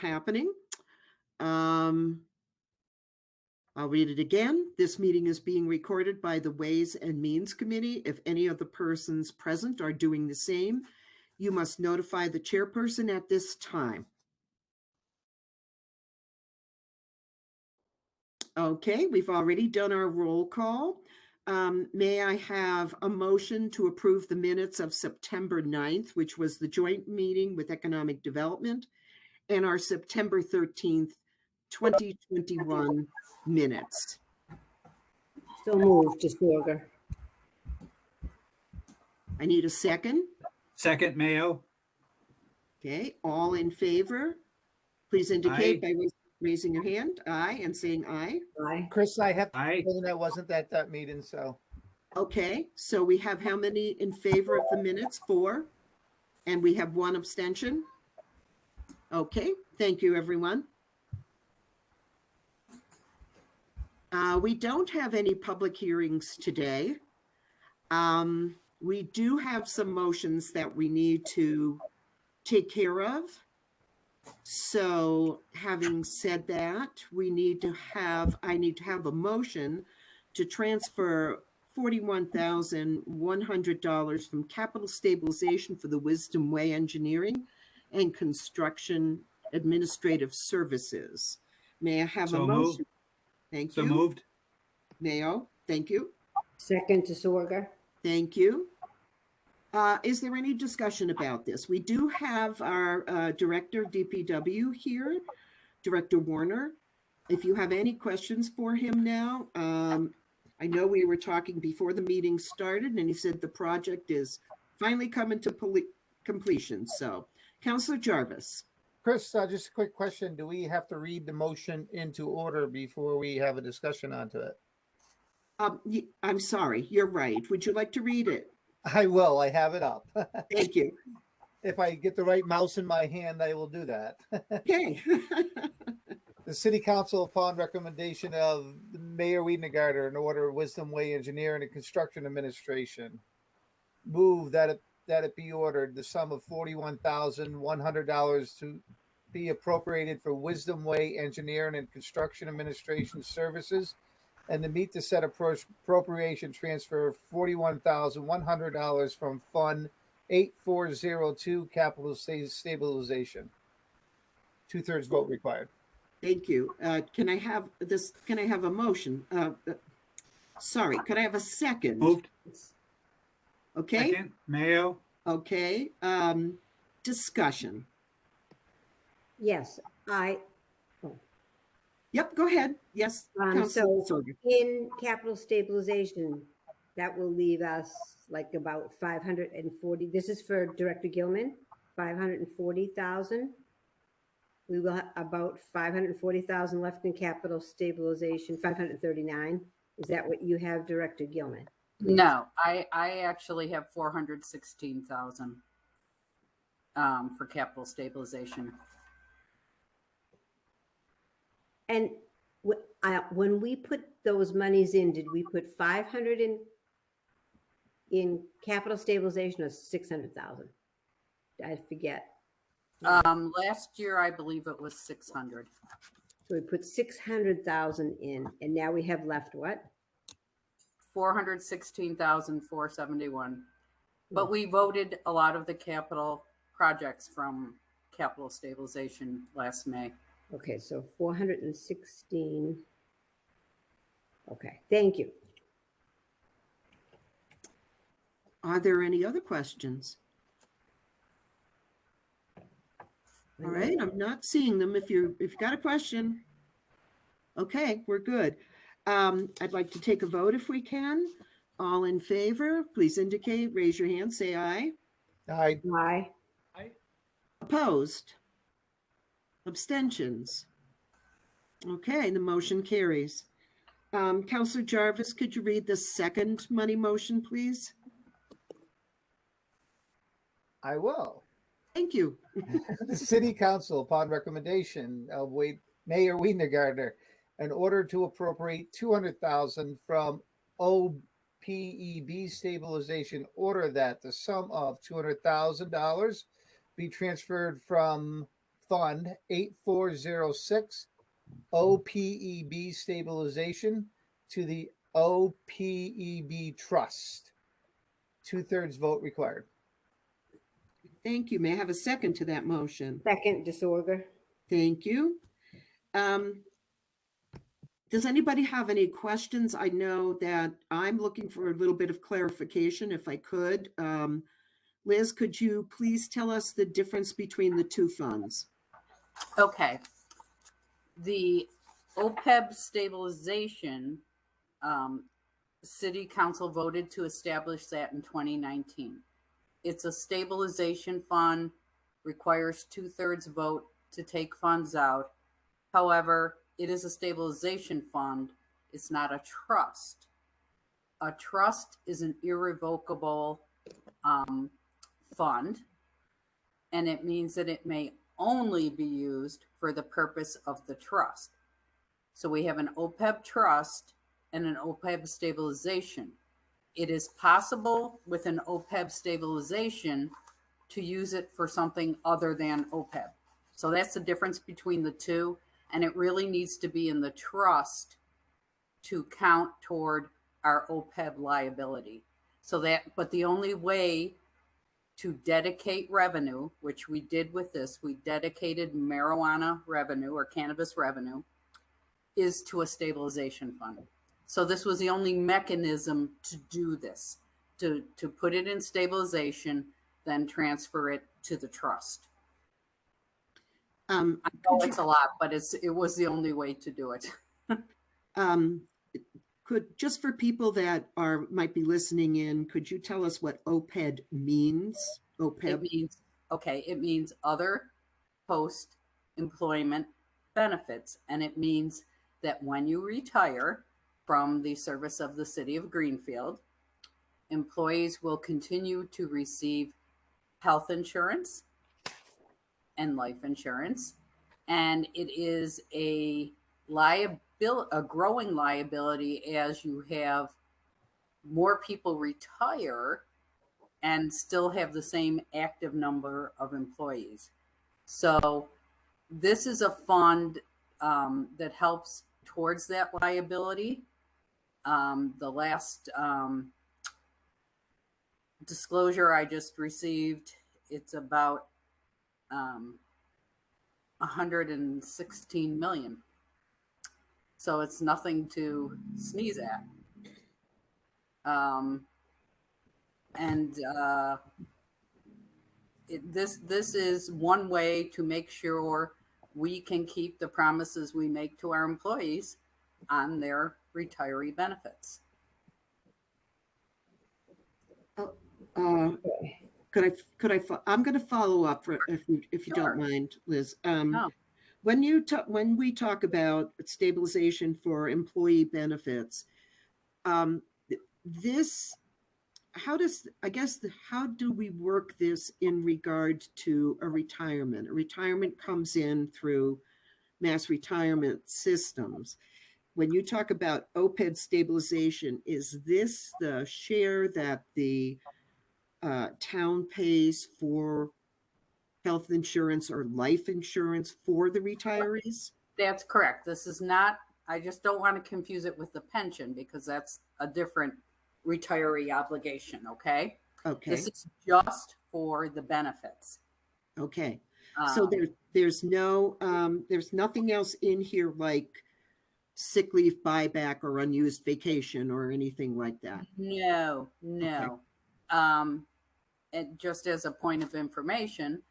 happening. I'll read it again. This meeting is being recorded by the Ways and Means Committee. If any of the persons present are doing the same, you must notify the chairperson at this time. Okay, we've already done our roll call. May I have a motion to approve the minutes of September 9th, which was the joint meeting with Economic Development, and our September 13th, 2021 minutes? So moved, Discretionary. I need a second. Second, Mayo. Okay, all in favor, please indicate by raising your hand. Aye, and saying aye. Aye. Chris, I have to Aye. say that wasn't at that meeting, so. Okay, so we have how many in favor of the minutes? 4. And we have 1 abstention. Okay, thank you, everyone. We don't have any public hearings today. We do have some motions that we need to take care of. So having said that, I need to have a motion to transfer $41,100 from capital stabilization for the Wisdom Way engineering and construction administrative services. May I have a motion? Moved. Thank So you. moved. Mayo, thank you. Second, Discretionary. Thank you. Is there any discussion about this? We do have our Director of DPW here, Director Warner. If you have any questions for him now, I know we were talking before the meeting started, and he said the project is finally coming to completion. So, Councilor Jarvis. Chris, just a quick question. Do we have to read the motion into order before we have a discussion onto it? I'm sorry, you're right. Would you like to read it? I will. I have it up. Thank you. If I get the right mouse in my hand, I will do that. Okay. The City Council, upon recommendation of Mayor Wiedengarter and order Wisdom Way Engineering and Construction Administration, move that it be ordered the sum of $41,100 to be appropriated for Wisdom Way Engineering and Construction Administration services, and to meet the said appropriation transfer $41,100 from Fund 8402 Capital Stabilization. 2/3 vote required. Thank you. Can I have this? Can I have a motion? Sorry, could I have a second? Moved. Okay. Second, Mayo. Okay. Discussion. Yes, Yep, go ahead. Yes. Councilor Sorger. In capital stabilization, that will leave us like about 540. This is for Director Gilman, 540,000. We will have about 540,000 left in capital stabilization, 539. Is that what you have, Director Gilman? No, I actually have 416,000 for capital stabilization. And when we put those monies in, did we put 500 in capital stabilization or 600,000? I forget. Last year, I believe it was 600. So we put 600,000 in, and now we have left what? 416,471. But we voted a lot of the capital projects from capital stabilization last May. Okay, so 416. Okay, thank you. Are there any other questions? All right, I'm not seeing them. If you've got a question, okay, we're good. I'd like to take a vote if we can. All in favor, please indicate, raise your hand, say aye. Aye. Aye. Opposed? Abstentions? Okay, the motion carries. Councilor Jarvis, could you read the second money motion, please? I will. Thank you. The City Council, upon recommendation of Mayor Wiedengarter, in order to appropriate $200,000 from OPEB stabilization, order that the sum of $200,000 be transferred from Fund 8406 OPEB Stabilization to the OPEB Trust. 2/3 vote required. Thank you. May I have a second to that motion? Second, disorder. Thank you. Does anybody have any questions? I know that I'm looking for a little bit of clarification, if I could. Liz, could you please tell us the difference between the two funds? Okay. The OPEB stabilization, City Council voted to establish that in 2019. It's a stabilization fund, requires 2/3 vote to take funds out. However, it is a stabilization fund. It's not a trust. A trust is an irrevocable fund, and it means that it may only be used for the purpose of the trust. So we have an OPEB trust and an OPEB stabilization. It is possible with an OPEB stabilization to use it for something other than OPEB. So that's the difference between the two. And it really needs to be in the trust to count toward our OPEB liability. So that, but the only way to dedicate revenue, which we did with this, we dedicated marijuana revenue or cannabis revenue, is to a stabilization fund. So this was the only mechanism to do this, to put it in stabilization, then transfer it to the trust. I know it's a lot, but it was the only way to do it. Could, just for people that might be listening in, could you tell us what OPEB means? It means other post-employment benefits. And it means that when you retire from the service of the city of Greenfield, employees will continue to receive health insurance and life insurance. And it is a growing liability as you have more people retire and still have the same active number of employees. So this is a fund that helps towards that liability. The last disclosure I just received, it's about 116 million. So it's nothing to sneeze at. This is one way to make sure we can keep the promises we make to our employees on their retiree benefits. I'm going to follow up if you don't mind, Liz. No. When we talk about stabilization for employee benefits, how do we work this in regard to a retirement? A retirement comes in through mass retirement systems. When you talk about OPEB stabilization, is this the share that the town pays for health insurance or life insurance for the retirees? That's correct. This is not, I just don't want to confuse it with the pension because that's a different retiree obligation, okay? Okay. This is just for the benefits. Okay. So there's nothing else in here like sick leave buyback or unused vacation or anything like that? No. Okay. And just as a point of information,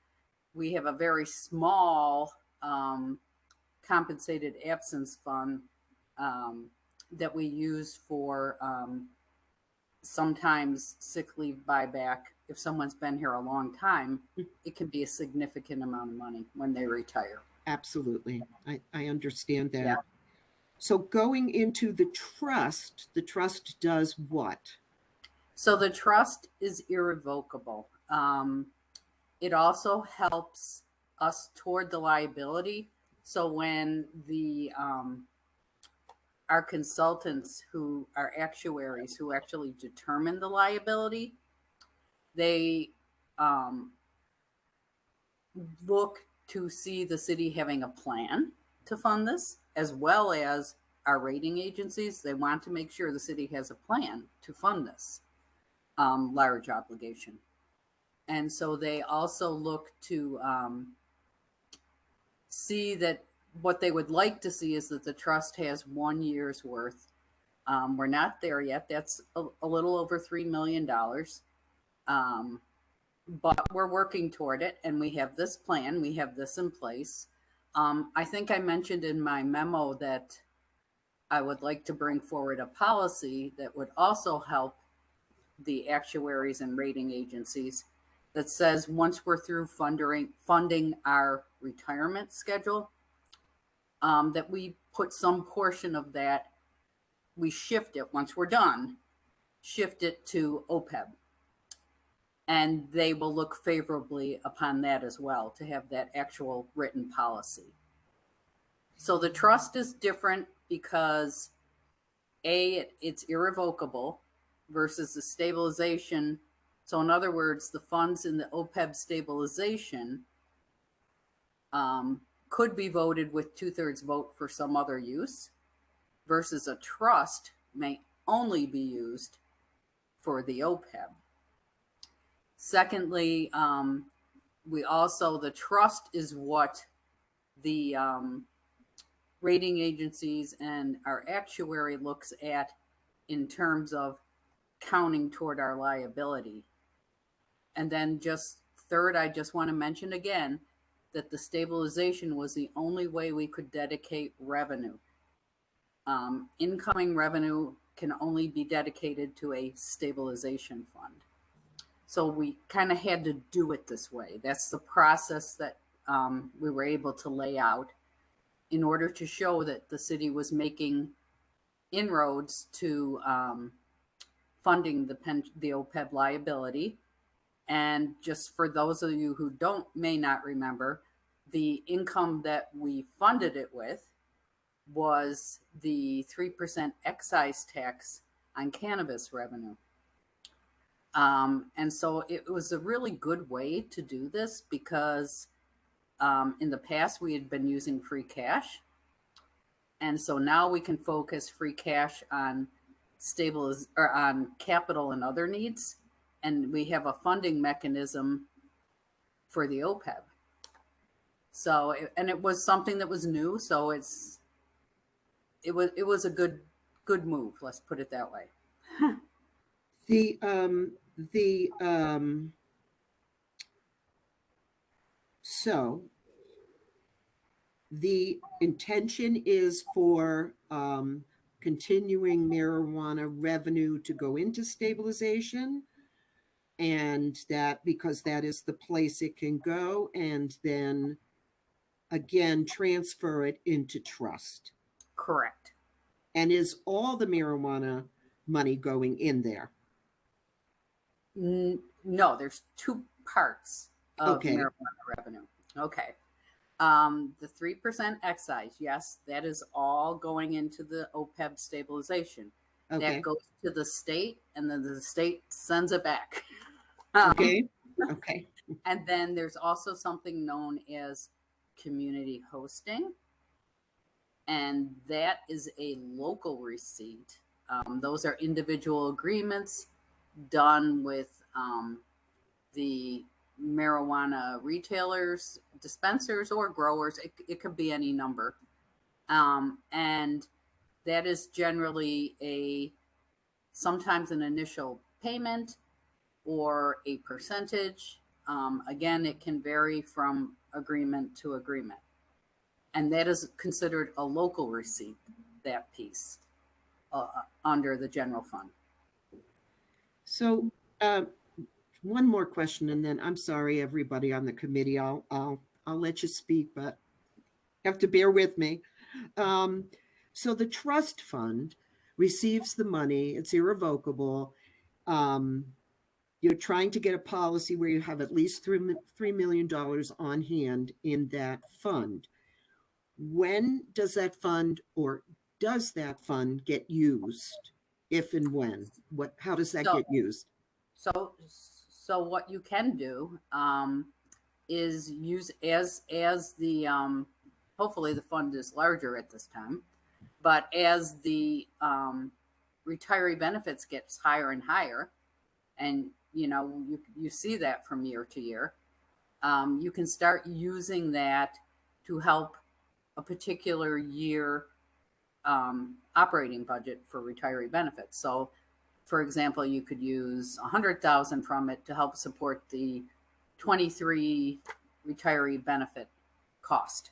we have a very small compensated absence fund that we use for sometimes sick leave buyback. If someone's been here a long time, it can be a significant amount of money when they retire. Absolutely. I understand that. Yeah. So going into the trust does what? So the trust is irrevocable. It also helps us toward the liability. So when our consultants who are actuaries who actually determine the liability, they look to see the city having a plan to fund this, as well as our rating agencies. They want to make sure the city has a plan to fund this large obligation. And so they also look to see that what they would like to see is that the trust has 1 year's worth. We're not there yet. That's a little over $3 million. But we're working toward it, and we have this plan. We have this in place. I think I mentioned in my memo that I would like to bring forward a policy that would also help the actuaries and rating agencies that says once we're through funding our retirement schedule, that we put some portion of that, we shift it once we're done, shift it to OPEB. And they will look favorably upon that as well, to have that actual written policy. So the trust is different because it's irrevocable versus the stabilization. So in other words, the funds in the OPEB stabilization could be voted with 2/3 vote for some other use, versus a trust may only be used for the OPEB. Secondly, the trust is what the rating agencies and our actuary looks at in terms of counting toward our liability. And then just third, I just want to mention again that the stabilization was the only way we could dedicate revenue. Incoming revenue can only be dedicated to a stabilization fund. So we kind of had to do it this way. That's the process that we were able to lay out in order to show that the city was making inroads to funding the OPEB liability. And just for those of you who may not remember, the income that we funded it with was the 3% excise tax on cannabis revenue. And so it was a really good way to do this because in the past we had been using free cash. And so now we can focus free cash on on capital and other needs. And we have a funding mechanism for the OPEB. So, and it was something that was new. So it was a good move. Let's put it that way. So the intention is for continuing marijuana revenue to go into stabilization, and that because that is the place it can go, and then again transfer it into trust. Correct. And is all the marijuana money going in there? No, there's two parts of marijuana revenue. Okay. The 3% excise, yes, that is all going into the OPEB stabilization. Okay. That goes to the state, and then the state sends it back. Okay. Okay. And then there's also something known as community hosting, and that is a local receipt. Those are individual agreements done with the marijuana retailers, dispensers, or growers. It could be any number. And that is generally sometimes an initial payment or a percentage. Again, it can vary from agreement to agreement. And that is considered a local receipt, that piece, under the general fund. So one more question, and then I'm sorry, everybody on the committee, I'll let you speak, but you have to bear with me. So the trust fund receives the money, it's irrevocable. You're trying to get a policy where you have at least $3 million on hand in that fund. When does that fund, or does that fund get used? If and when? How does that get used? So what you can do is use as the hopefully the fund is larger at this time, but as the retiree benefits gets higher and higher, and you see that from year to year, you can start using that to help a particular year operating budget for retiree benefits. So, for example, you could use 100,000 from it to help support the 23 retiree benefit cost.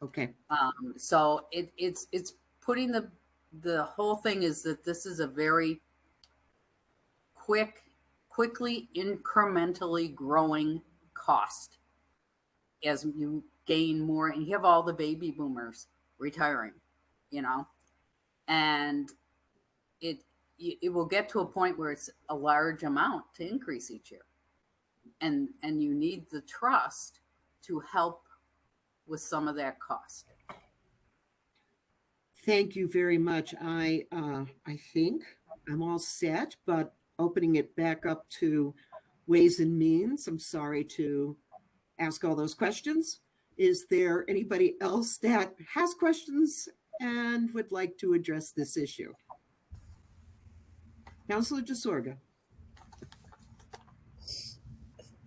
Okay. So it's putting the whole thing is that this is a very quickly incrementally growing cost as you gain more, and you have all the baby boomers retiring, and it will get to a point where it's a large amount to increase each year, and you need the trust to help with some of that cost. Thank you very much. I think I'm all set, but opening it back up to Ways and Means, I'm sorry to ask all those questions. Is there anybody else that has questions and would like to address this issue? Councilor DeSorga.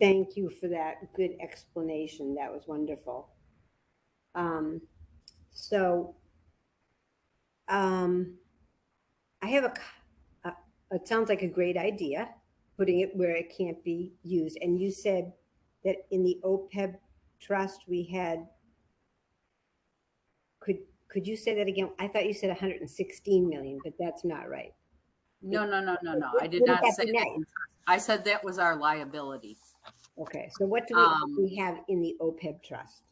Thank you for that good explanation. That was wonderful. I have it sounds like a great idea, putting it where it can't be used. And you said that in the OPEB trust we had, could you say that again? I thought you said 116 million, but that's not right. No. I did not say that. I said that was our liability. Okay, so what do we have in the OPEB trust?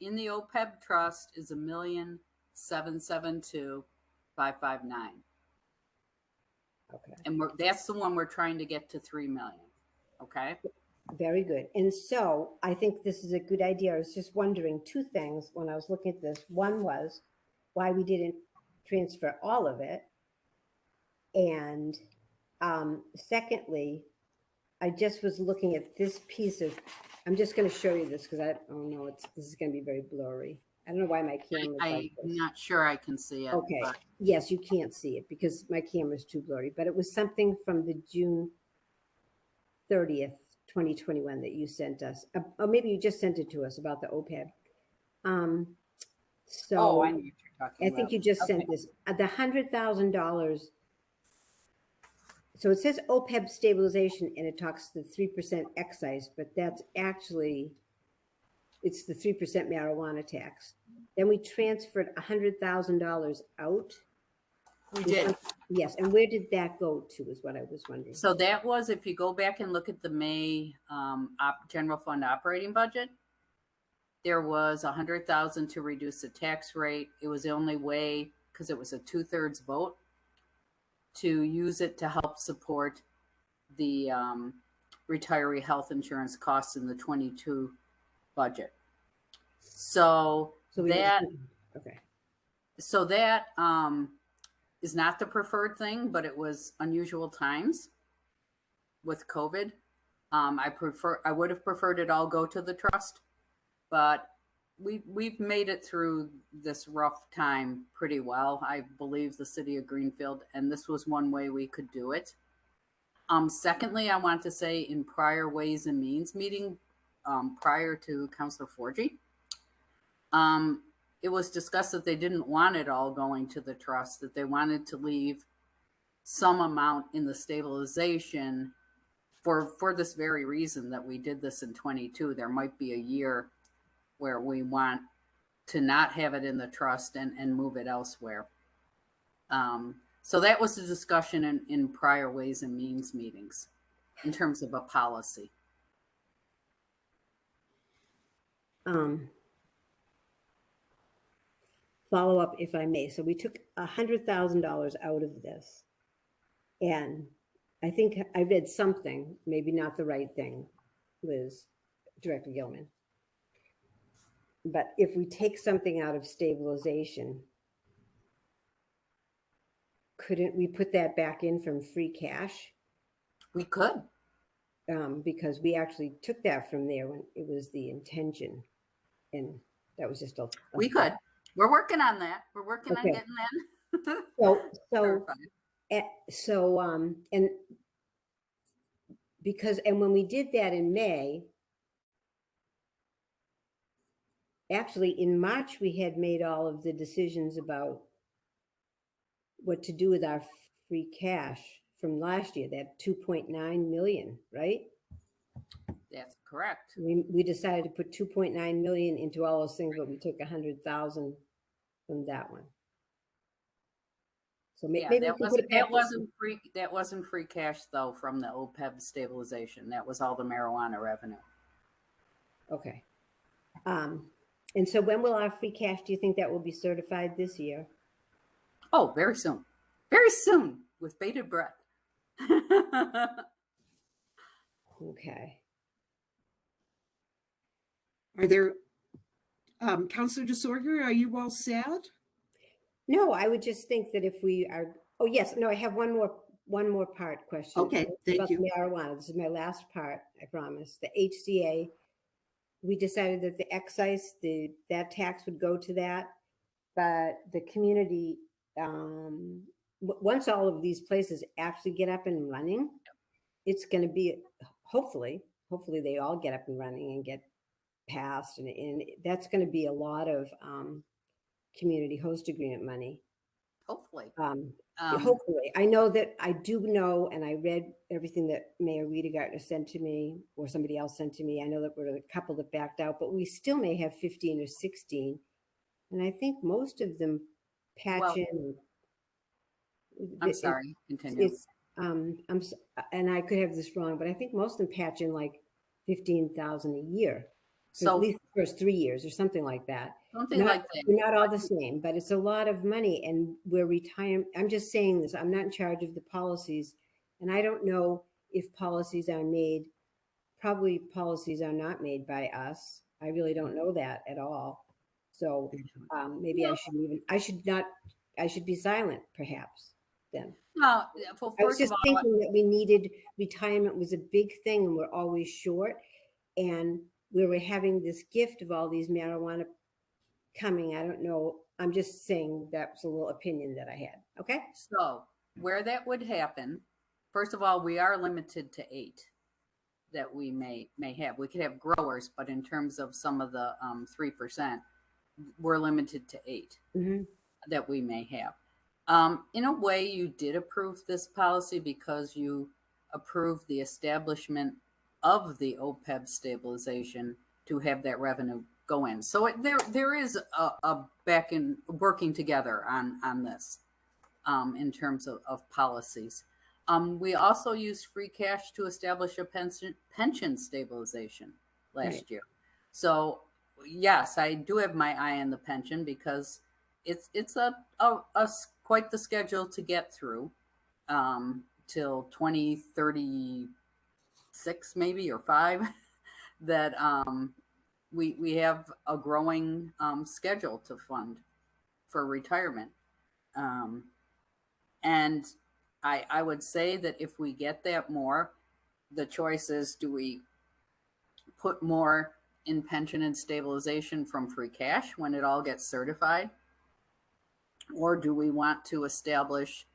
In the OPEB trust is $1,772,559. Okay. And that's the one we're trying to get to 3 million. Okay. Very good. And so I think this is a good idea. I was just wondering two things when I was looking at this. One was why we didn't transfer all of it. And secondly, I just was looking at this piece of, I'm just going to show you this because this is going to be very blurry. I don't know why my camera's like this. I'm not sure I can see it. Okay. But. Yes, you can't see it because my camera's too blurry, but it was something from the June 30th, 2021 that you sent us. Or maybe you just sent it to us about the OPEB. I know what you're talking I think about. you just sent this. The $100,000. So it says OPEB stabilization and it talks to 3% excise, but that's actually, it's the 3% marijuana tax. Then we transferred $100,000 out. We did. Yes. And where did that go to is what I was wondering. So that was, if you go back and look at the May general fund operating budget, there was 100,000 to reduce the tax rate. It was the only way, because it was a 2/3 vote, to use it to help support the retiree health insurance costs in the 22 budget. So that is not the preferred thing, but it was unusual times with COVID. I would have preferred it all go to the trust, but we've made it through this rough time pretty well. I believe the city of Greenfield, and this was one way we could do it. Secondly, I want to say in prior Ways and Means meeting, prior to Councilor Forgy, it was discussed that they didn't want it all going to the trust, that they wanted to leave some amount in the stabilization for this very reason that we did this in 22. There might be a year where we want to not have it in the trust and move it elsewhere. So that was the discussion in prior Ways and Means meetings in terms of a policy. Follow up, if I may. So we took $100,000 out of this, and I think I read something, maybe not the right thing, Liz, Director Gilman. But if we take something out of stabilization, couldn't we put that back in from free cash? We could. because we actually took that from there when it was the intention. And that was just a We could. We're working on that. We're working on Okay. getting that. So, clarified. and because, and when we did that in May, actually in March, we had made all of the decisions about what to do with our free cash from last year, that 2.9 million, right? That's correct. We decided to put 2.9 million into all those things, but we took 100,000 from that one. So Yeah, maybe that wasn't free cash though from the OPEB stabilization. That was all the marijuana revenue. Okay. And so when will our free cash, do you think that will be certified this year? Oh, very soon. Very soon, with bated breath. Okay. Are there, Councilor DeSorger, are you all set? No, I would just think that if we are, oh yes, no, I have one more part question. Okay, thank about you. Marijuana. This is my last part, I promise. The HCA, we decided that the excise, that tax would go to that, but the community, once all of these places actually get up and running, it's going to be, hopefully they all get up and running and get passed, and that's going to be a lot of community host agreement money. Hopefully. Hopefully. I know that I do know, and I read everything that Mayor Rita Gartner sent to me or somebody else sent to me. I know that we're a couple that backed out, but we still may have 15 or 16. And I think most of them patch in. I'm sorry, continue. And I could have this wrong, but I think most of them patch in like 15,000 a year. For So at least the first 3 years or something like that. something like that. We're not all the same, but it's a lot of money, and we're retiring. I'm just saying this. I'm not in charge of the policies, and I don't know if policies are made. Probably policies are not made by us. I really don't know that at all. So maybe I should be silent perhaps then. Well, I was first of just all, thinking that we needed, retirement was a big thing and we're always short. And we were having this gift of all these marijuana coming. I don't know. I'm just saying that's a little opinion that I had. Okay. so where that would happen, first of all, we are limited to 8 that we may have. We could have growers, but in terms of some of the 3%, we're limited to 8 that we may have. In a way, you did approve this policy because you approved the establishment of the OPEB stabilization to have that revenue go in. So there is a back in working together on this in terms of policies. We also used free cash to establish a pension stabilization last year. So yes, I do have my eye on the pension because it's a quite the schedule to get through till 2036 maybe or 5 that we have a growing schedule to fund for retirement. And I would say that if we get that more, the choice is, do we put more in pension and stabilization from free cash when it all gets certified? Or do we want to establish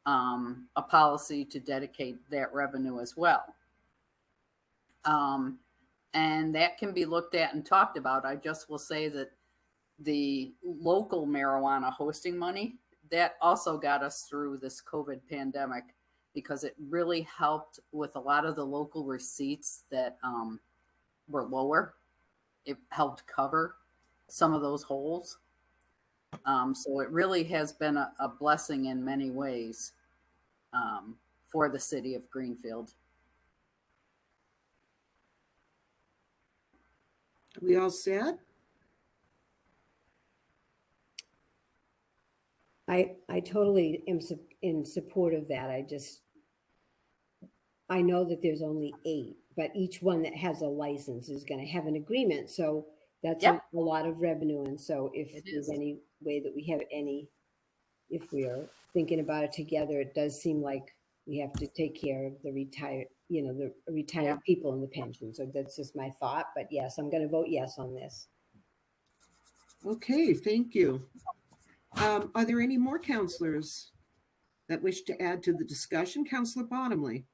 a policy to dedicate that revenue as well? And that can be looked at and talked about. I just will say that the local marijuana hosting money, that also got us through this COVID pandemic because it really helped with a lot of the local receipts that were lower. It helped cover some of those holes. So it really has been a blessing in many ways for the city of Greenfield. Are we all set? I totally am in support of that. I know that there's only 8, but each one that has a license is going to have an agreement. So that's a lot of revenue. And so if there's any way that we have if we are thinking about it together, it does seem like we have to take care of the retired, the retired Yeah. people in the pension. So that's just my thought. But yes, I'm going to vote yes on this. Okay, thank you. Are there any more counselors that wish to add to the discussion? Counselor Bottomley.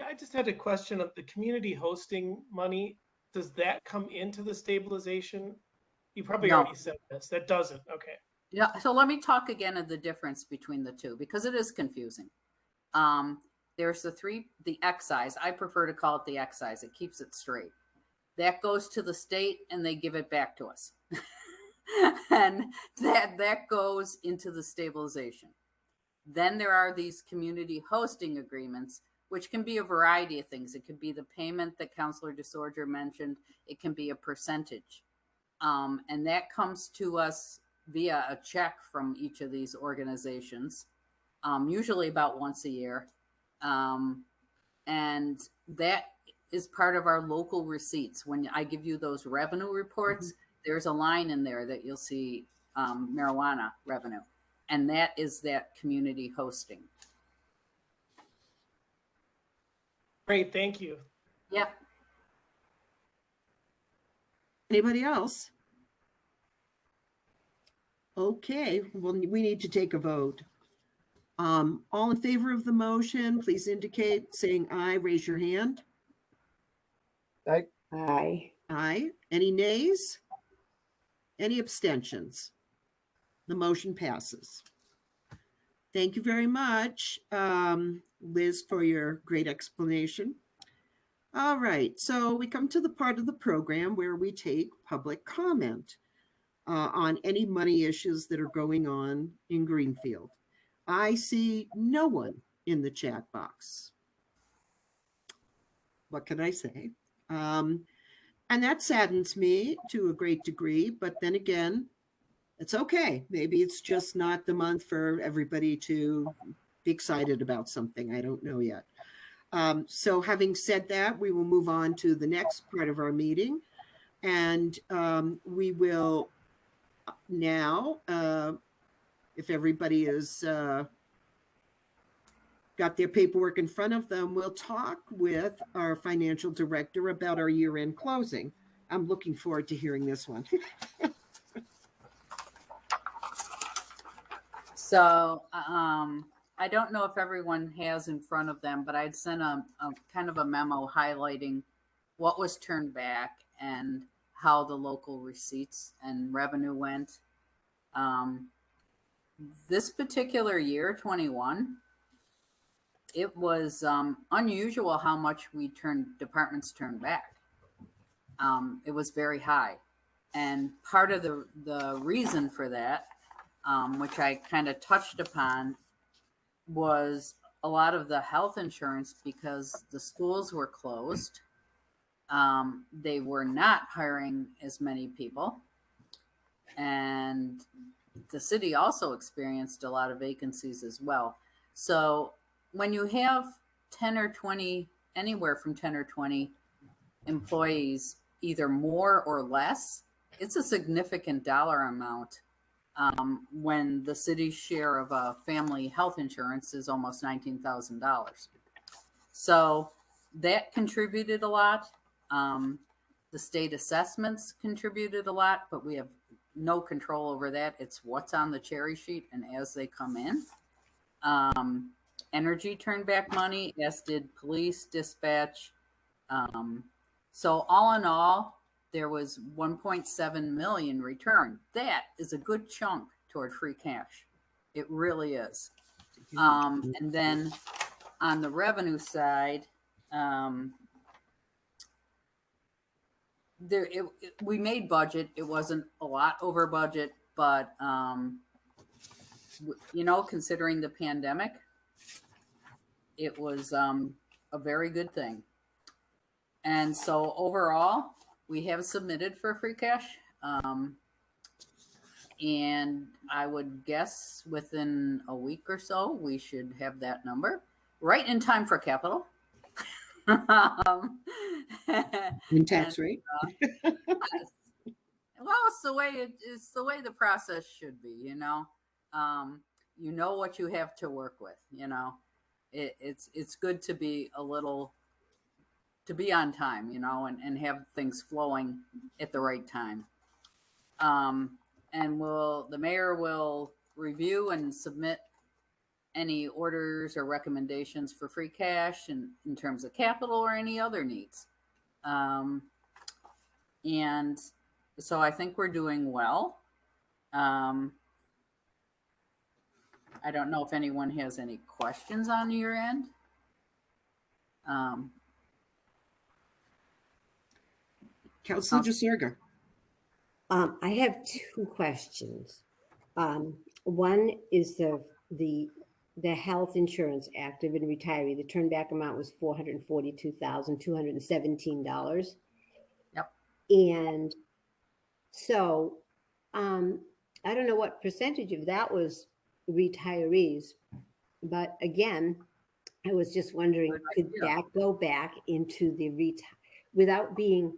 I just had a question of the community hosting money. Does that come into the stabilization? You probably No. already said this. That doesn't. Okay. Yeah, so let me talk again of the difference between the two because it is confusing. There's the excise. I prefer to call it the excise. It keeps it straight. That goes to the state and they give it back to us. And that goes into the stabilization. Then there are these community hosting agreements, which can be a variety of things. It could be the payment that Councilor DeSorger mentioned. It can be a percentage. And that comes to us via a check from each of these organizations, usually about once a year. And that is part of our local receipts. When I give you those revenue reports, there's a line in there that you'll see marijuana revenue. And that is that community hosting. Great. Thank you. Yep. Anybody else? Okay, well, we need to take a vote. All in favor of the motion, please indicate saying aye, raise your hand. Aye. Aye. Any nays? Any abstentions? The motion passes. Thank you very much, Liz, for your great explanation. All right, so we come to the part of the program where we take public comment on any money issues that are going on in Greenfield. I see no one in the chat box. What can I say? And that saddens me to a great degree, but then again, it's okay. Maybe it's just not the month for everybody to be excited about something. I don't know yet. So having said that, we will move on to the next part of our meeting. And we will now, if everybody is got their paperwork in front of them, we'll talk with our financial director about our year-end closing. I'm looking forward to hearing this one. So I don't know if everyone has in front of them, but I'd sent a kind of a memo highlighting what was turned back and how the local receipts and revenue went. This particular year, 21, it was unusual how much departments turned back. It was very high. And part of the reason for that, which I kind of touched upon, was a lot of the health insurance because the schools were closed. They were not hiring as many people. And the city also experienced a lot of vacancies as well. So when you have 10 or 20, anywhere from 10 or 20 employees, either more or less, it's a significant dollar amount. When the city's share of a family health insurance is almost $19,000. So that contributed a lot. The state assessments contributed a lot, but we have no control over that. It's what's on the cherry sheet and as they come in. Energy turned back money, as did police, dispatch. So all in all, there was 1.7 million returned. That is a good chunk toward free cash. It really is. And then on the revenue side, we made budget. It wasn't a lot over budget, but considering the pandemic, it was a very good thing. And so overall, we have submitted for free cash. And I would guess within a week or so, we should have that number right in time for capital. In tax rate. Well, it's the way the process should be, you know what you have to work with, it's good to be to be on time, and have things flowing at the right time. And the mayor will review and submit any orders or recommendations for free cash in terms of capital or any other needs. And so I think we're doing well. I don't know if anyone has any questions on your end. Councilor Jasarga. I have two questions. One is the Health Insurance Active and Retiree. The turnback amount was $442,217. Yep. And so, I don't know what percentage of that was retirees, but again, I was just wondering, could that go back into the without being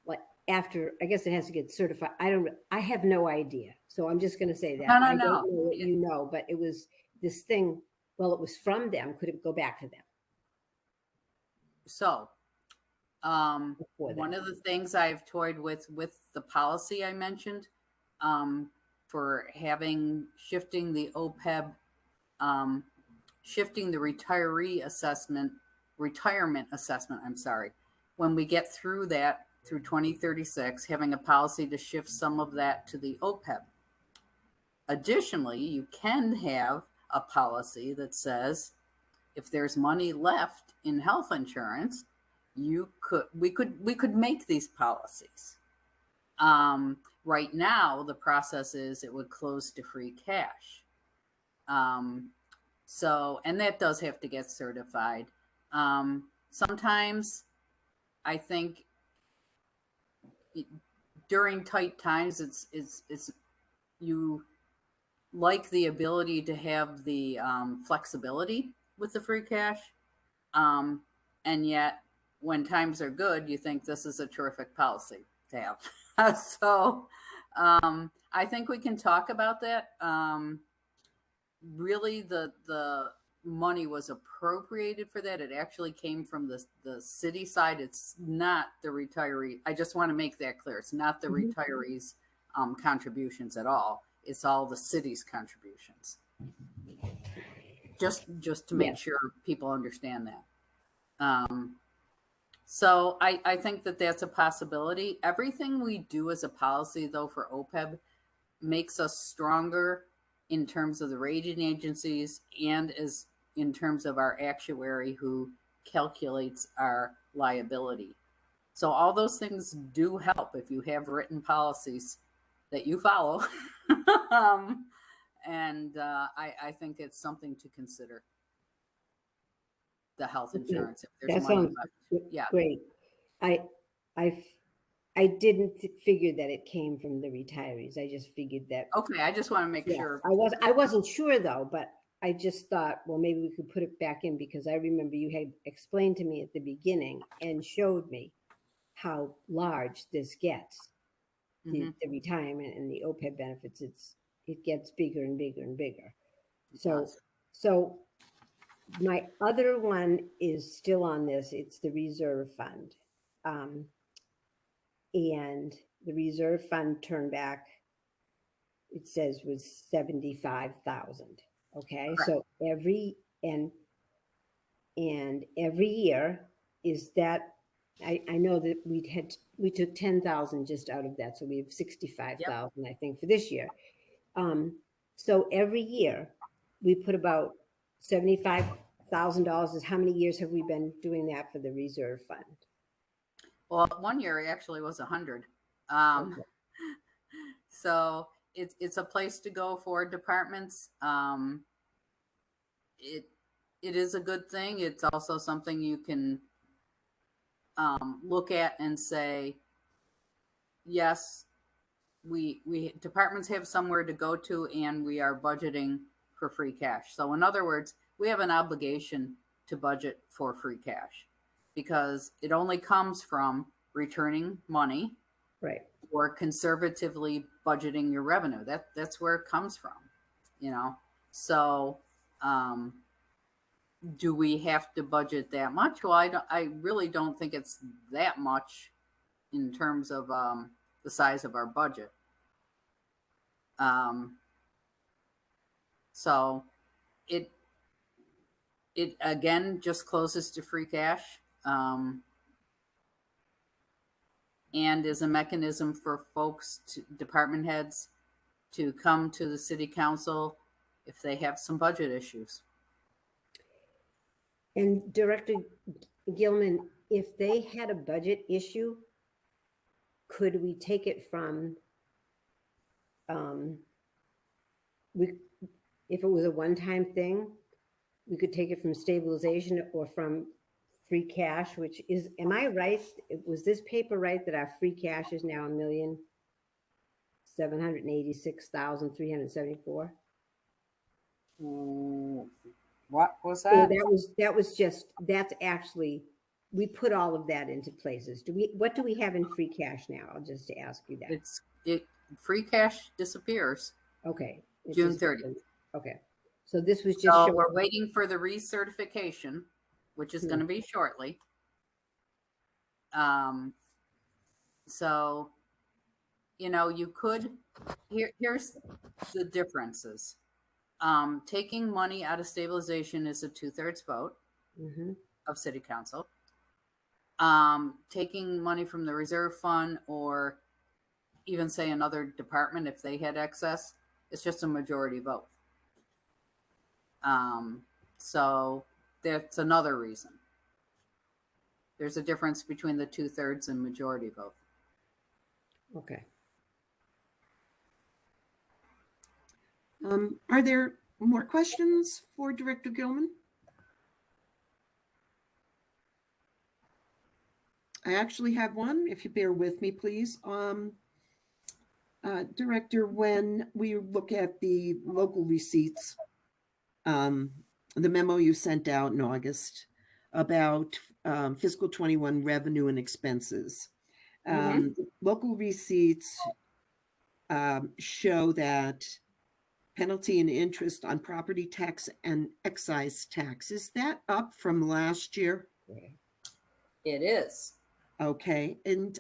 like after? I guess it has to get certified. I have no idea. So I'm just going to say that. No. I don't know what you know, but it was this thing. Well, it was from them. Could it go back to them? So, one of the things I've toyed with the policy I mentioned, for shifting the OPEB, shifting the retirement assessment, I'm sorry, when we get through 2036, having a policy to shift some of that to the OPEB. Additionally, you can have a policy that says if there's money left in health insurance, we could make these policies. Right now, the process is it would close to free cash. So, and that does have to get certified. Sometimes I think during tight times, it's you like the ability to have the flexibility with the free cash. And yet when times are good, you think this is a terrific policy to have. So I think we can talk about that. Really, the money was appropriated for that. It actually came from the city side. It's not the retiree. I just want to make that clear. It's not the retirees' contributions at all. It's all the city's contributions. Just to make sure people understand that. So I think that's a possibility. Everything we do as a policy, though, for OPEB makes us stronger in terms of the rating agencies and in terms of our actuary who calculates our liability. So all those things do help if you have written policies that you follow. And I think it's something to consider. The health insurance, if there's that money sounds left. Great. I didn't figure that it came from the retirees. I just figured that. Okay, I just want to make sure. I wasn't sure though, but I just thought, well, maybe we could put it back in because I remember you had explained to me at the beginning and showed me how large this gets. The retirement and the OPEB benefits, it gets bigger and bigger and bigger. So my other one is still on this. It's the reserve fund. And the reserve fund turnback, it says was 75,000. Okay. Correct. So every year is that, I know that we took 10,000 just out of that. So we have 65,000, I think, for this year. So every year we put about $75,000. Is how many years have we been doing that for the reserve fund? Well, one year it actually was 100. Okay. So it's a place to go for departments. It is a good thing. It's also something you can look at and say, yes, we departments have somewhere to go to, and we are budgeting for free cash. So in other words, we have an obligation to budget for free cash because it only comes from returning money, right, or conservatively budgeting your revenue. That's where it comes from, So do we have to budget that much? Well, I really don't think it's that much in terms of the size of our budget. So it again just closes to free cash, and is a mechanism for folks, department heads, to come to the city council if they have some budget issues. And Director Gilman, if they had a budget issue, could we take it from, if it was a one-time thing, we could take it from stabilization or from free cash, which is, am I right? Was this paper right that our free cash is now $1,786,374? What was So that? that was just, that's actually, we put all of that into places. What do we have in free cash now? I'll just ask you that. Free cash disappears Okay. June 30th. Okay. So this was just So showing. we're waiting for the recertification, which is going to be shortly. So, you could, here's the differences. Taking money out of stabilization is a 2/3 vote of city council. Taking money from the reserve fund, or even say another department, if they had excess, it's just a majority vote. So that's another reason. There's a difference between the 2/3 and majority vote. Okay. Are there more questions for Director Gilman? I actually have one, if you bear with me, please. Director, when we look at the local receipts, the memo you sent out in August about fiscal 21 revenue and expenses, local receipts show that penalty and interest on property tax and excise tax, is that up from last year? It is. Okay, and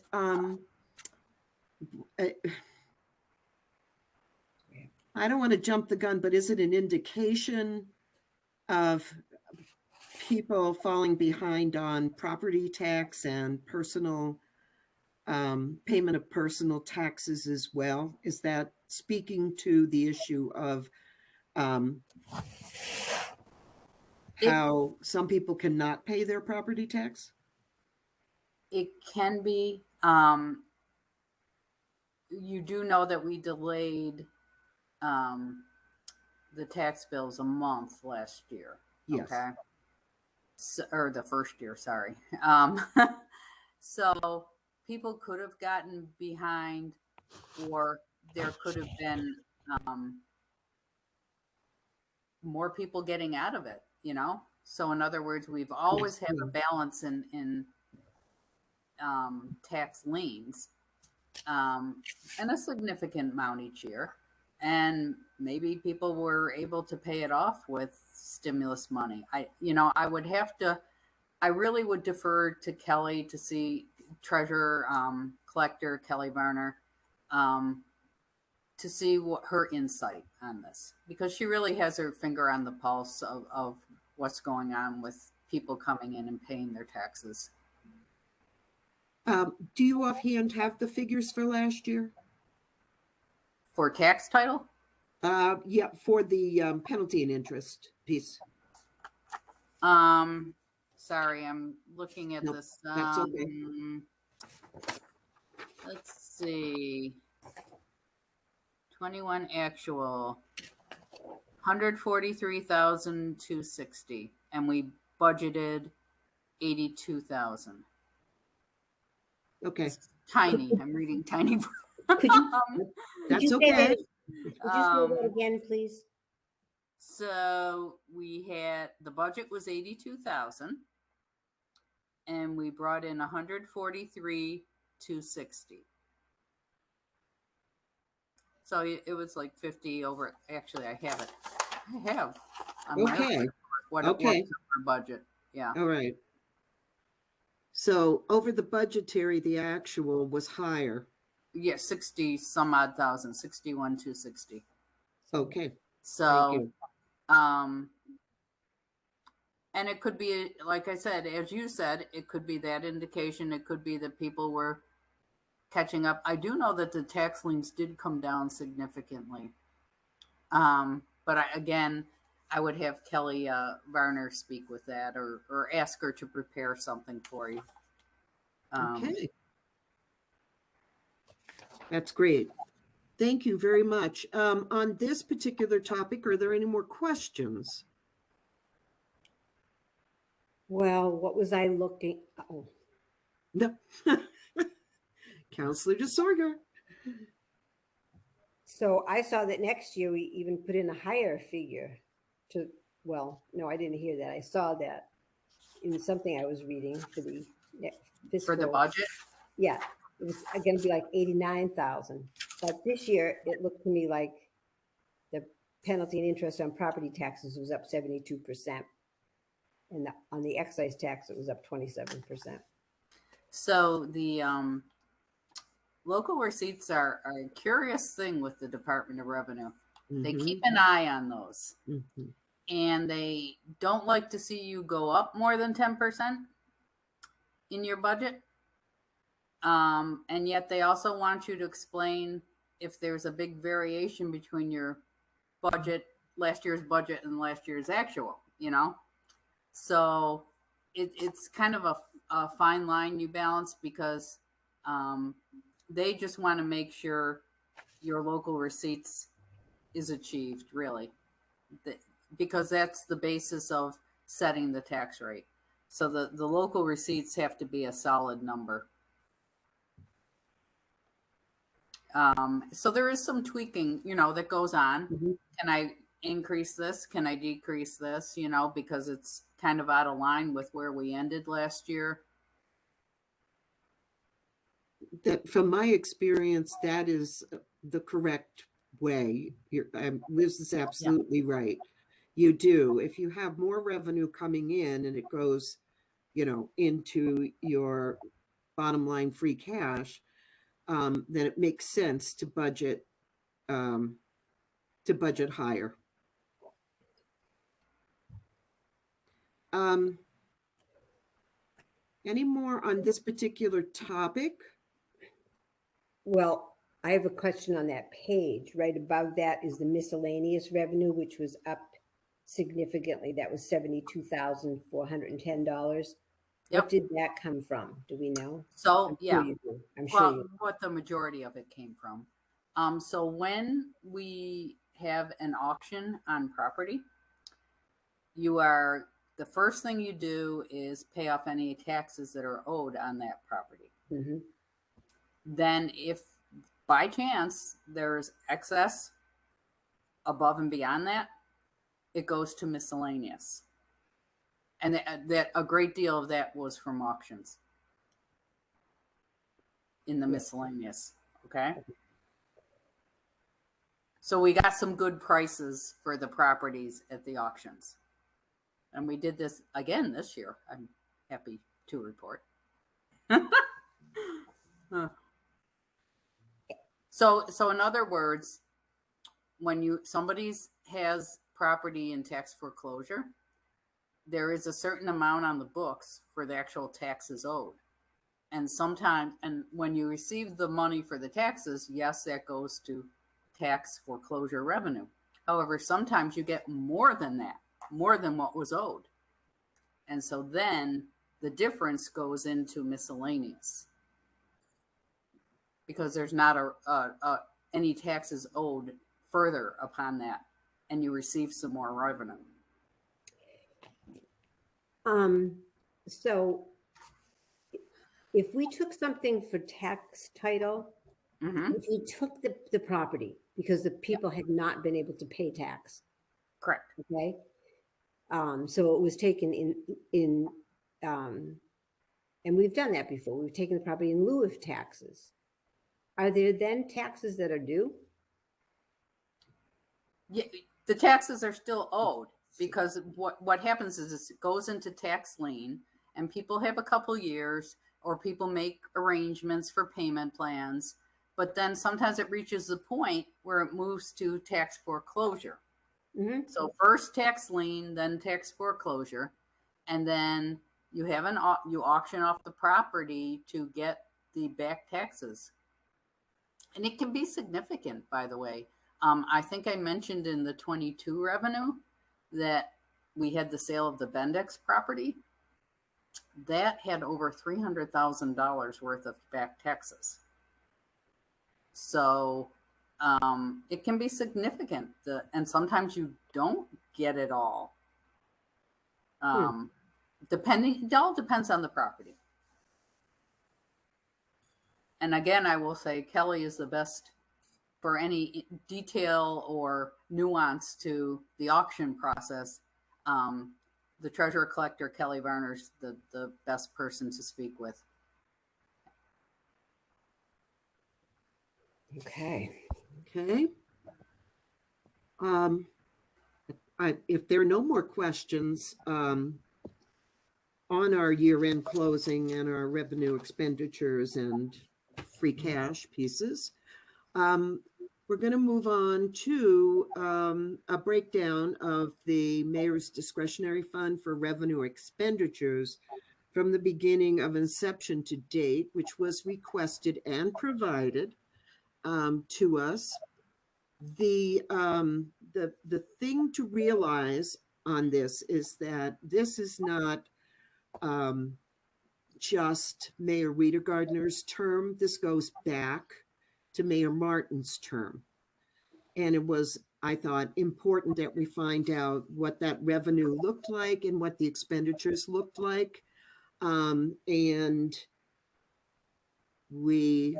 I don't want to jump the gun, but is it an indication of people falling behind on property tax and personal payment of personal taxes as well? Is that speaking to the issue of how some people cannot pay their property tax? It can be. You do know that we delayed the tax bills a month last year. Yes. Okay. So, or the first year, sorry. So people could have gotten behind, or there could have been more people getting out of it, So in other words, we've always had a balance in tax liens, and a significant amount each year. And maybe people were able to pay it off with stimulus money. I really would defer to Kelly to see treasurer, collector Kelly Varner, to see what her insight on this, because she really has her finger on the pulse of what's going on with people coming in and paying their taxes. Do you offhand have the figures for last year? For tax title? Yeah, for the penalty and interest piece. Sorry, I'm looking at this. That's okay. Let's see. 21 actual, 143,260, and we budgeted 82,000. Okay. It's tiny. I'm reading tiny. That's okay. Would you say that again, please? So the budget was 82,000, and we brought in 143,260. So it was like 50 over. Actually, I have it. On my report what's Okay. in our budget. Yeah. All right. So over the budgetary, the actual was higher. Yeah, 60 some odd thousand, 61,260. Okay. Thank So, you. and it could be, like I said, as you said, it could be that indication. It could be that people were catching up. I do know that the tax liens did come down significantly. But again, I would have Kelly Varner speak with that, or ask her to prepare something for you. Okay. That's great. Thank you very much. On this particular topic, are there any more questions? Well, what was I looking? Oh, No. Counselor DeSorger. so I saw that next year we even put in a higher figure to, well, no, I didn't hear that. I saw that in something I was reading for the fiscal. For the budget? Yeah, it was going to be like 89,000. But this year it looked to me like the penalty and interest on property taxes was up 72%. And on the excise tax, it was up 27%. So the local receipts are a curious thing with the Department of Revenue. They keep an eye on those. Mhm. And they don't like to see you go up more than 10% in your budget. And yet they also want you to explain if there's a big variation between your budget, last year's budget, and last year's actual, you know? So it's kind of a fine line you balance, because they just want to make sure your local receipts is achieved, really, because that's the basis of setting the tax rate. So the local receipts have to be a solid number. So there is some tweaking, that goes on. Mhm. Can I increase this? Can I decrease this? Because it's kind of out of line with where we ended last year. That, from my experience, that is the correct way. Liz is absolutely right. You do. If you have more revenue coming in and it goes, into your bottom line free cash, then it makes sense to budget higher. Any more on this particular topic? Well, I have a question on that page. Right above that is the miscellaneous revenue, which was up significantly. That was $72,410. Yep. What did that come from? Do we know? So I'm yeah, sure you do. I'm sure you do. what the majority of it came from. So when we have an auction on property, the first thing you do is pay off any taxes that are owed on that property. Mm-hmm. Then if by chance there's excess above and beyond that, it goes to miscellaneous. And that a great deal of that was from auctions in the miscellaneous. Okay. So we got some good prices for the properties at the auctions. And we did this again this year. I'm happy to report. So in other words, when somebody has property in tax foreclosure, there is a certain amount on the books for the actual taxes owed. And when you receive the money for the taxes, yes, that goes to tax foreclosure revenue. However, sometimes you get more than that, more than what was owed. And so then the difference goes into miscellaneous, because there's not any taxes owed further upon that, and you receive some more revenue. So if we took something for tax title, if we took the property because the people had not been able to pay tax. Correct. Okay. So it was taken in and we've done that before. We've taken the property in lieu of taxes. Are there then taxes that are due? Yeah, the taxes are still owed. because what happens is it goes into tax lien, and people have a couple years, or people make arrangements for payment plans, but then sometimes it reaches the point where it moves to tax foreclosure. Mhm. So first tax lien, then tax foreclosure, and then you auction off the property to get the back taxes. And it can be significant, by the way. I think I mentioned in the 22 revenue that we had the sale of the Bendix property. That had over $300,000 worth of back taxes. So it can be significant, and sometimes you don't get it all. It all depends on the property. And again, I will say Kelly is the best for any detail or nuance to the auction process. The treasurer collector, Kelly Varner's the best person to speak with. Okay. Okay. If there are no more questions on our year-end closing and our revenue expenditures and free cash pieces, we're going to move on to a breakdown of the mayor's discretionary fund for revenue expenditures from the beginning of inception to date, which was requested and provided to us. The thing to realize on this is that this is not just Mayor Rita Gardner's term. This goes back to Mayor Martin's term. And it was, I thought, important that we find out what that revenue looked like and what the expenditures looked like. And we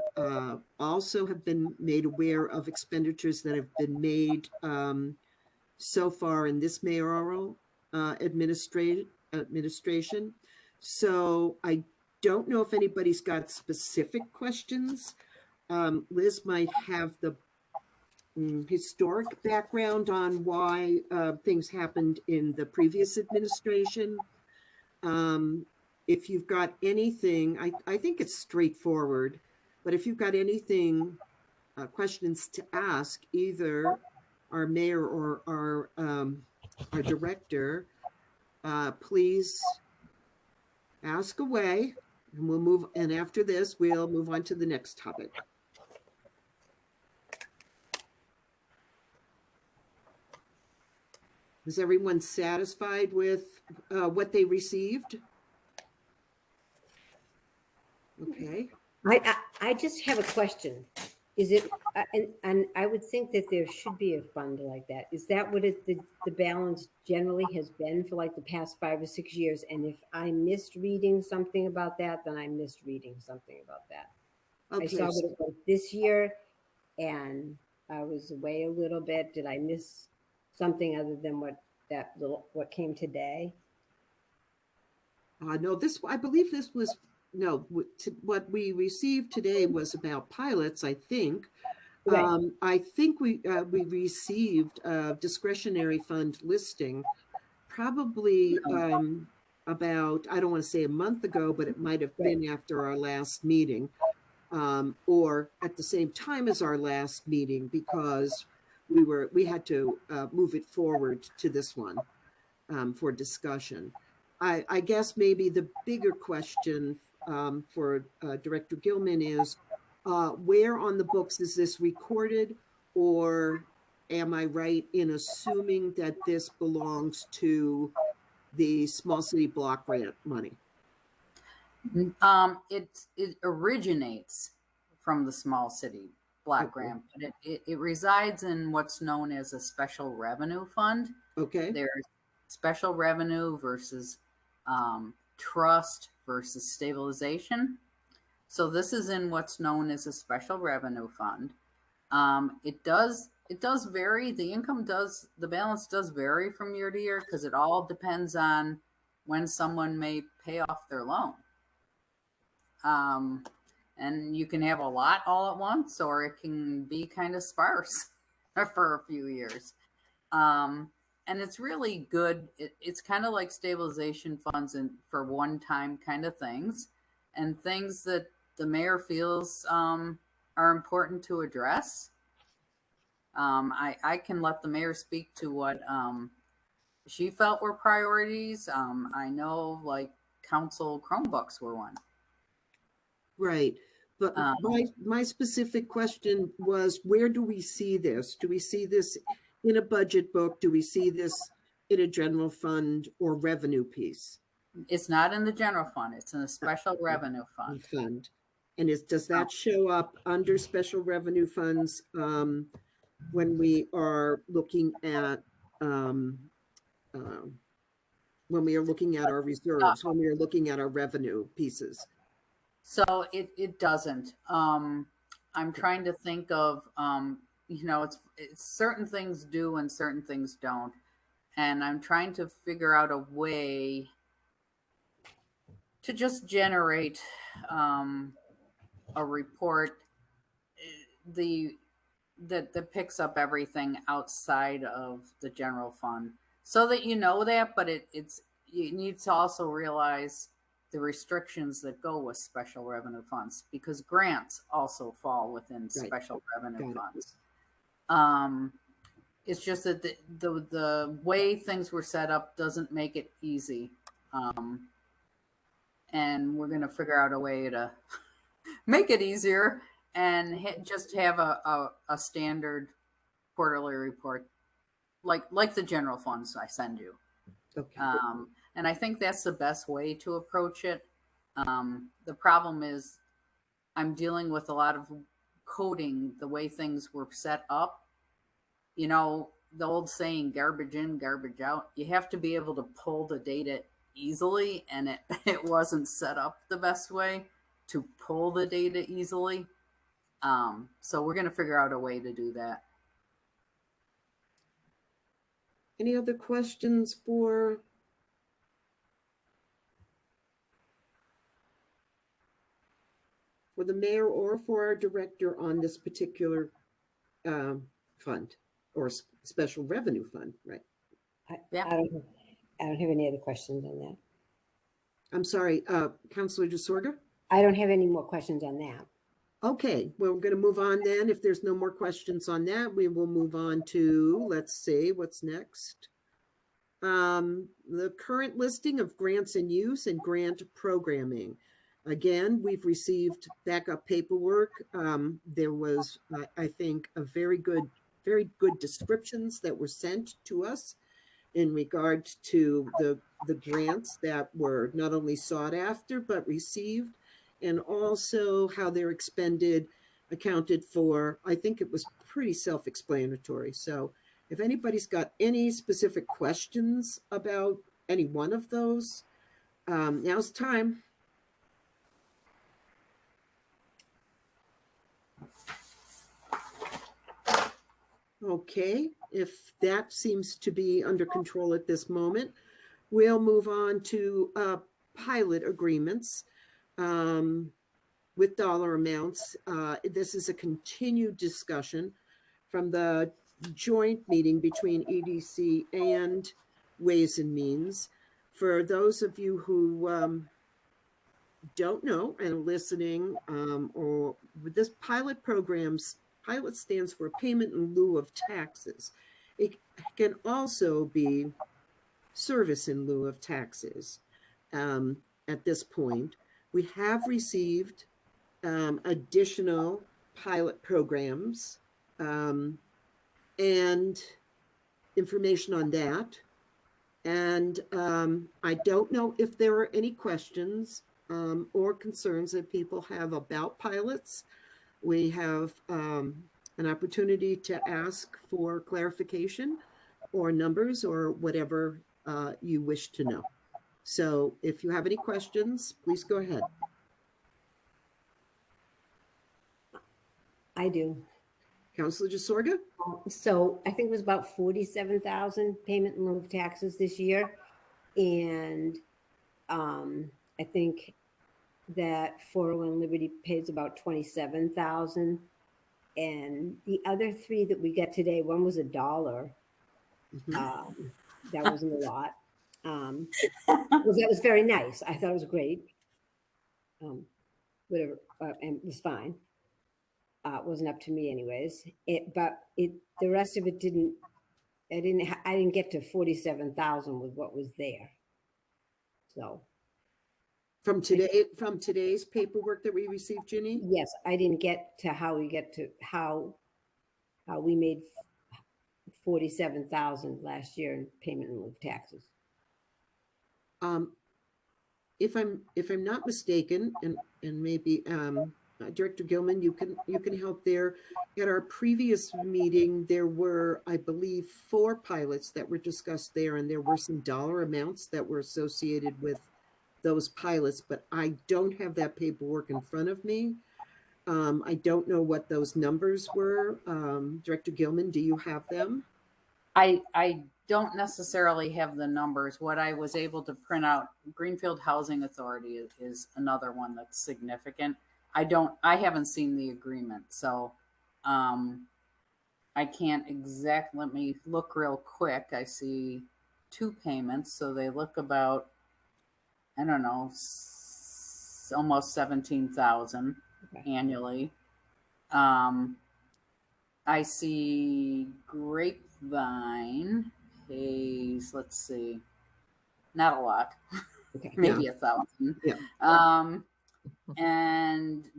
also have been made aware of expenditures that have been made so far in this mayoral administration. So I don't know if anybody's got specific questions. Liz might have the historic background on why things happened in the previous administration. If you've got anything, I think it's straightforward, but if you've got anything, questions to ask, either our mayor or our director, please ask away, and we'll move. And after this, we'll move on to the next topic. Is everyone satisfied with what they received? Okay. I just have a question. Is it, and I would think that there should be a fund like that. Is that what the balance generally has been for like the past 5 or 6 years? And if I missed reading something about that, then I missed reading something about that. Okay. I saw what it was this year, and I was away a little bit. Did I miss something other than what came today? No, I believe this was, no, what we received today was about pilots, I think. Right. I think we received a discretionary fund listing probably about, I don't want to say a month ago, but it might have been after our last meeting, or at the same time as our last meeting, because we had to move it forward to this one for discussion. I guess maybe the bigger question for Director Gilman is, where on the books is this recorded, or am I right in assuming that this belongs to the small city block grant money? It originates from the small city block grant, but it resides in what's known as a special revenue fund. Okay. There's special revenue versus trust versus stabilization. So this is in what's known as a special revenue fund. It does vary. The balance does vary from year to year because it all depends on when someone may pay off their loan. And you can have a lot all at once, or it can be kind of sparse for a few years. and it's really good. It's kind of like stabilization funds and for one-time kind of things, and things that the mayor feels are important to address. I can let the mayor speak to what she felt were priorities. I know like council Chromebooks were one. Right. But Um, my specific question was, where do we see this? Do we see this in a budget book? Do we see this in a general fund or revenue piece? It's not in the general fund. It's in a special revenue fund. Fund. And does that show up under special revenue funds when we are looking at our reserves, when we are looking at our revenue pieces? So it doesn't. I'm trying to think of, it's certain things do and certain things don't. And I'm trying to figure out a way to just generate a report that picks up everything outside of the general fund, so that you know that. But you need to also realize the restrictions that go with special revenue funds, because grants also fall within special revenue funds. It's just that the way things were set up doesn't make it easy. And we're going to figure out a way to make it easier and just have a standard quarterly report, like the general funds I send you. Okay. And I think that's the best way to approach it. The problem is I'm dealing with a lot of coding, the way things were set up. You know, the old saying, garbage in, garbage out. You have to be able to pull the data easily, and it wasn't set up the best way to pull the data easily. So we're going to figure out a way to do that. Any other questions for the mayor or for our director on this particular fund or special revenue fund? Right. Yeah. I don't have any other questions on that. I'm sorry, Councilor DeSorga? I don't have any more questions on that. Okay, well, we're going to move on then. If there's no more questions on that, we will move on to, let's see, what's next. The current listing of grants in use and grant programming. Again, we've received backup paperwork. There was, I think, very good descriptions that were sent to us in regard to the grants that were not only sought after, but received, and also how they're expended, accounted for. I think it was pretty self-explanatory. So if anybody's got any specific questions about any one of those, now's time. Okay, if that seems to be under control at this moment, we'll move on to pilot agreements with dollar amounts. This is a continued discussion from the joint meeting between EDC and Ways and Means. For those of you who don't know and listening, or with this pilot stands for payment in lieu of taxes. It can also be service in lieu of taxes. At this point, we have received additional pilot programs and information on that. And I don't know if there are any questions or concerns that people have about pilots. We have an opportunity to ask for clarification or numbers or whatever you wish to know. So if you have any questions, please go ahead. I do. Councilor DeSorga? So I think it was about 47,000 payment in lieu of taxes this year. And I think that 401 Liberty pays about 27,000. And the other three that we got today, one was $1. Mhm. That wasn't a lot. That was very nice. I thought it was great. Whatever, and it was fine. It wasn't up to me anyways. The rest of it didn't. I didn't get to 47,000 with what was there. So From today's paperwork that we received, Ginny? yes, I didn't get to how we made 47,000 last year in payment in lieu of taxes. If I'm not mistaken, and maybe Director Gilman, you can help there. At our previous meeting, there were, I believe, 4 pilots that were discussed there, and there were some dollar amounts that were associated with those pilots, but I don't have that paperwork in front of me. I don't know what those numbers were. Director Gilman, do you have them? I don't necessarily have the numbers. What I was able to print out, Greenfield Housing Authority is another one that's significant. I haven't seen the agreement, so I can't let me look real quick. I see 2 payments, so they look about, I don't know, almost 17,000 annually. I see Grapevine pays, let's see, not a lot, Okay. maybe 1,000. Yeah. And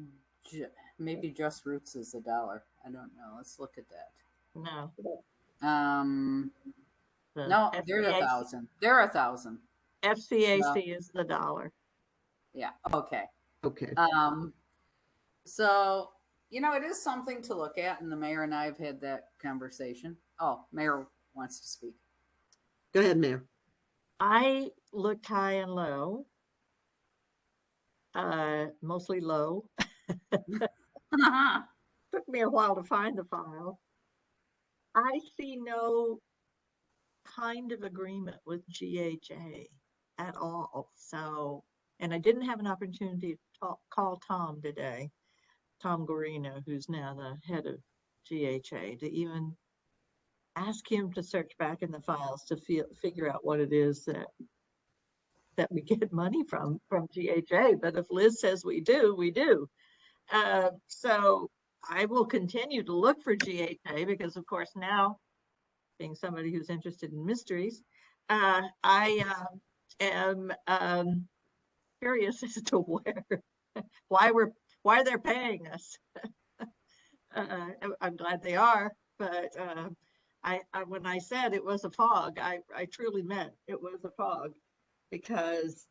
maybe Just Roots is $1. I don't know. Let's look at that. No. The No, they're FCAC 1,000. They're 1,000. FCAC is the dollar. Yeah. Okay. Okay. So, it is something to look at, and the mayor and I have had that conversation. Oh, mayor wants to speak. Go ahead, Mayor. I looked high and low, mostly low. Took me a while to find the file. I see no kind of agreement with GHA at all. So, and I didn't have an opportunity to call Tom today, Tom Guarino, who's now the head of GHA, to even ask him to search back in the files to figure out what it is that we get money from GHA. But if Liz says we do, we do. So I will continue to look for GHA because, of course, now being somebody who's interested in mysteries, I am curious as to why they're paying us. I'm glad they are, but when I said it was a fog, I truly meant it was a fog because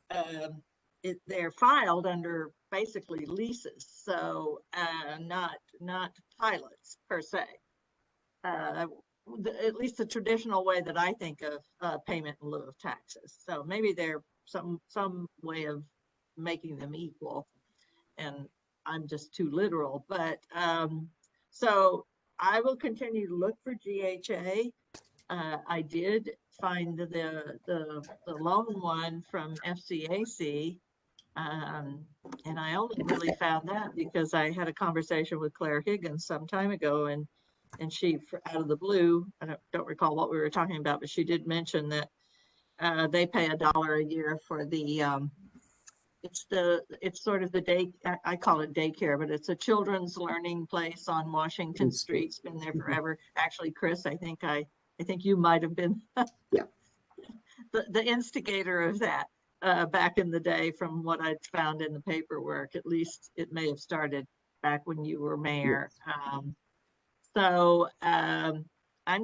they're filed under basically leases, so not pilots per se. At least the traditional way that I think of payment in lieu of taxes. So maybe there's some way of making them equal, and I'm just too literal. But so I will continue to look for GHA. I did find the loan one from FCAC, and I only really found that because I had a conversation with Claire Higgins some time ago, and she, out of the blue, I don't recall what we were talking about, but she did mention that they pay $1 a year for the it's sort of the day, I call it daycare, but it's a children's learning place on Washington Street. It's been there forever. Actually, Chris, I think you might have been the instigator of that back in the day, from what I'd found in the paperwork. At least it may have started back when you were mayor. So I'm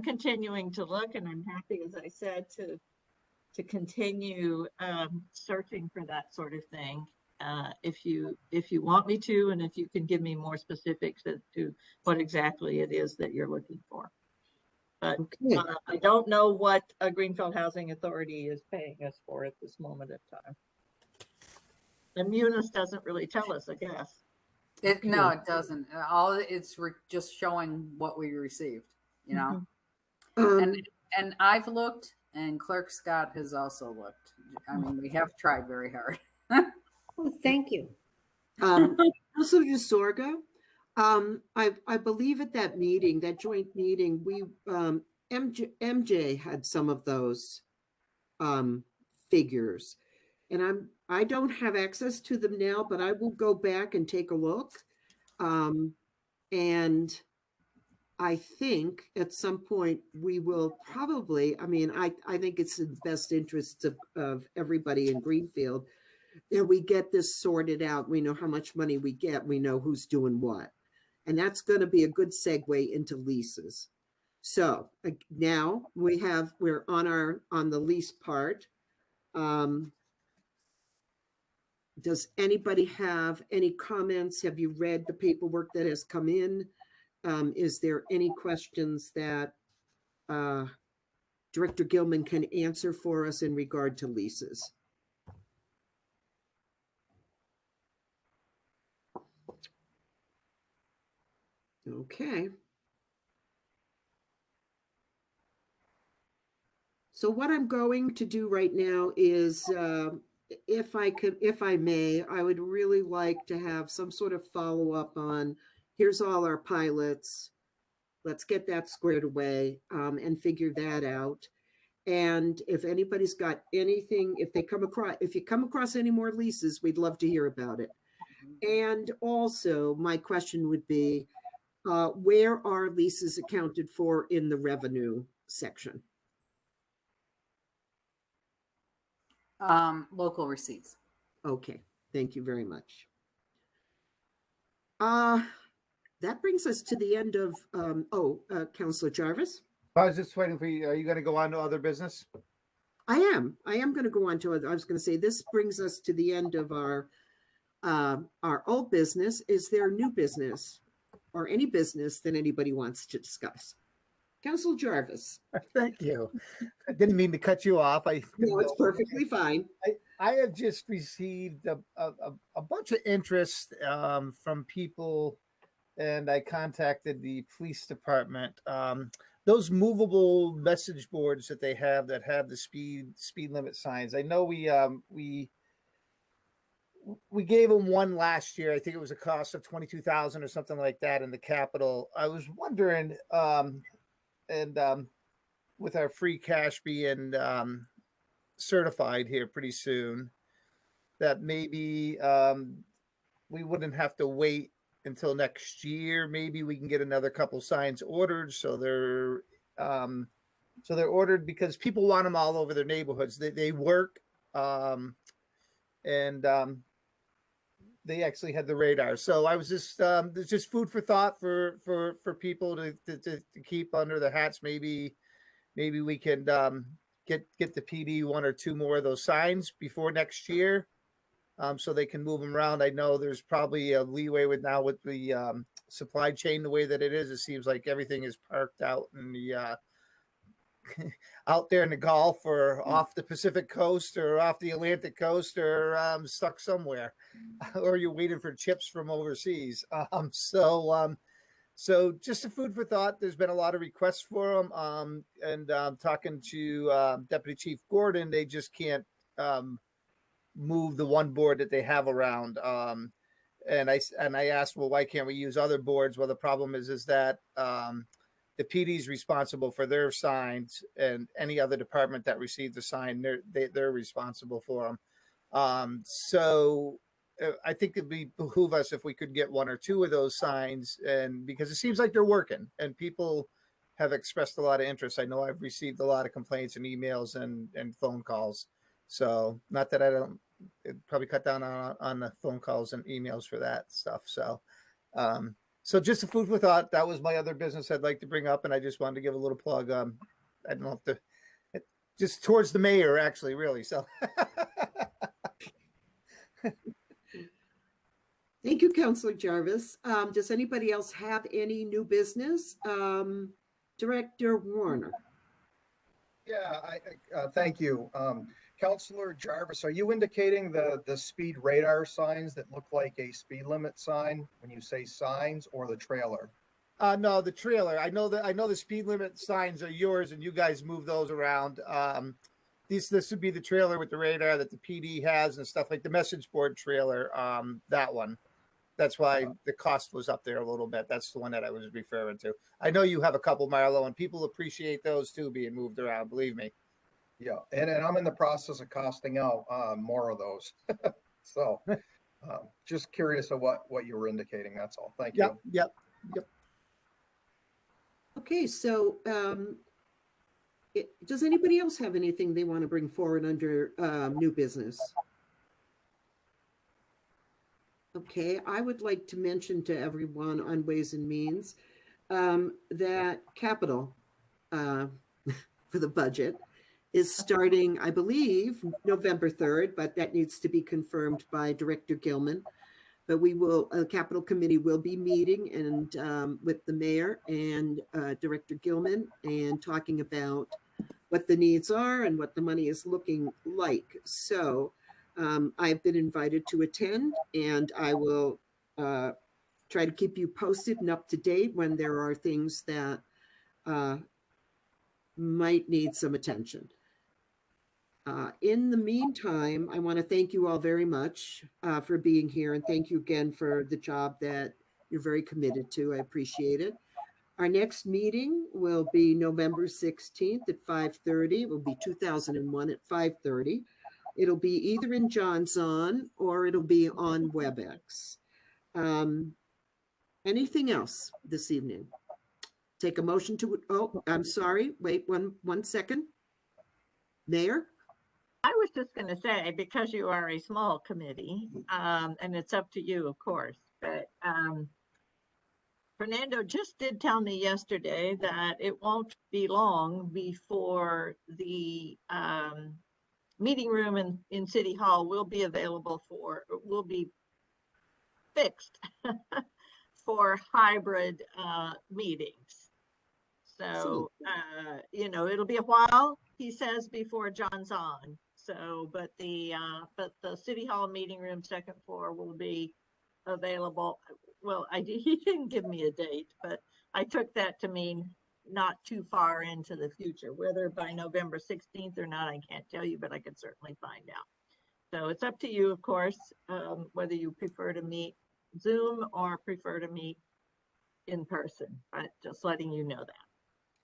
continuing to look, and I'm happy, as I said, to continue searching for that sort of thing. If you want me to, and if you can give me more specifics as to what exactly it is that you're looking for. But I don't know what a Greenfield Housing Authority is paying us for at this moment of time. And Munis doesn't really tell us, I guess. No, it doesn't. It's just showing what we received, And I've looked, and Clerk Scott has also looked. I mean, we have tried very hard. Oh, thank you. Also, Sorga, I believe at that meeting, that joint meeting, we MJ had some of those figures, and I don't have access to them now, but I will go back and take a look. And I think at some point we will probably, I think it's in the best interest of everybody in Greenfield that we get this sorted out. We know how much money we get. We know who's doing what. And that's going to be a good segue into leases. So now we're on the lease part. Does anybody have any comments? Have you read the paperwork that has come in? Is there any questions that Director Gilman can answer for us in regard to leases? Okay. So what I'm going to do right now is, if I may, I would really like to have some sort of follow-up on, here's all our pilots. Let's get that squared away, and figure that out. And if anybody's got anything, if you come across any more leases, we'd love to hear about it. And also my question would be, where are leases accounted for in the revenue section? Local receipts. Okay, thank you very much. That brings us to the end of, Councilor Jarvis. I was just waiting for you. Are you going to go on to other business? I am going to go on to, I was going to say, this brings us to the end of our old business. Is there new business or any business that anybody wants to discuss? Councilor Jarvis. Thank you. I didn't mean to cut you off. No, it's perfectly fine. I have just received a bunch of interest from people, and I contacted the police department. Those movable message boards that they have that have the speed limit signs. I know we gave them one last year. I think it was a cost of $22,000 or something like that in the Capitol. I was wondering, and with our free cash being certified here pretty soon, that maybe we wouldn't have to wait until next year. Maybe we can get another couple signs ordered, so they're ordered because people want them all over their neighborhoods. They work, and they actually had the radar. So I was just there's just food for thought for people to keep under their hats. Maybe we can get the PD one or two more of those signs before next year, so they can move them around. I know there's probably a leeway with the supply chain the way that it is. It seems like everything is parked out in the out there in the Gulf or off the Pacific coast or off the Atlantic coast or stuck somewhere, or you're waiting for chips from overseas. So just a food for thought. There's been a lot of requests for them. And talking to Deputy Chief Gordon, they just can't move the one board that they have around. And I asked, well, why can't we use other boards? Well, the problem is that the PD is responsible for their signs, and any other department that receives a sign, they're responsible for them. So I think it'd behoove us if we could get one or two of those signs, and because it seems like they're working and people have expressed a lot of interest. I know I've received a lot of complaints and emails and phone calls. So not that I don't, probably cut down on the phone calls and emails for that stuff. So, so just a food for thought. That was my other business I'd like to bring up, and I just wanted to give a little plug. I don't know if just towards the mayor, actually, really. So. Thank you, Councilor Jarvis. Does anybody else have any new business? Director Warner. Yeah, thank you. Councilor Jarvis, are you indicating the speed radar signs that look like a speed limit sign when you say signs, or the trailer? No, the trailer. I know the speed limit signs are yours, and you guys move those around. This would be the trailer with the radar that the PD has and stuff, like the message board trailer. That one. That's why the cost was up there a little bit. That's the one that I was referring to. I know you have a couple, Marlo, and people appreciate those too being moved around, believe me. Yeah, and I'm in the process of costing out more of those. So just curious of what you were indicating. That's all. Thank you. Yep. Okay, so does anybody else have anything they want to bring forward under new business? Okay, I would like to mention to everyone on Ways and Means that capital for the budget is starting, I believe, November 3rd, but that needs to be confirmed by Director Gilman. But the Capital Committee will be meeting and with the mayor and Director Gilman and talking about what the needs are and what the money is looking like. So I've been invited to attend, and I will try to keep you posted and up to date when there are things that might need some attention. In the meantime, I want to thank you all very much for being here, and thank you again for the job that you're very committed to. I appreciate it. Our next meeting will be November 16th at 5:30. It will be 2001 at 5:30. It'll be either in John's On or it'll be on WebEx. Anything else this evening? Take a motion to, oh, I'm sorry. Wait one second. Mayor? I was just going to say, because you are a small committee, and it's up to you, of course, but Fernando just did tell me yesterday that it won't be long before the meeting room in City Hall will be will be fixed for hybrid meetings. So, it'll be a while, he says, before John's on. So, but the City Hall meeting room, second floor, will be available. Well, he didn't give me a date, but I took that to mean not too far into the future. Whether by November 16th or not, I can't tell you, but I could certainly find out. So it's up to you, of course, whether you prefer to meet Zoom or prefer to meet in person, but just letting you know that.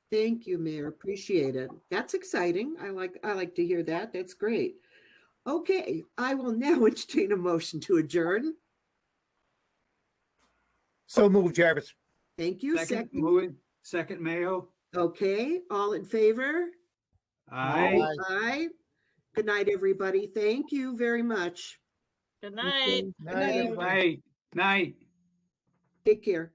Thank you, Mayor. Appreciate it. That's exciting. I like to hear that. That's great. Okay, I will now entertain a motion to adjourn. So moved, Jarvis. Thank you. Second, moving. Second, Mayo. Okay, all in favor? Aye. Aye. Good night, everybody. Thank you very much. Good night. Night, everybody. Night. Take care.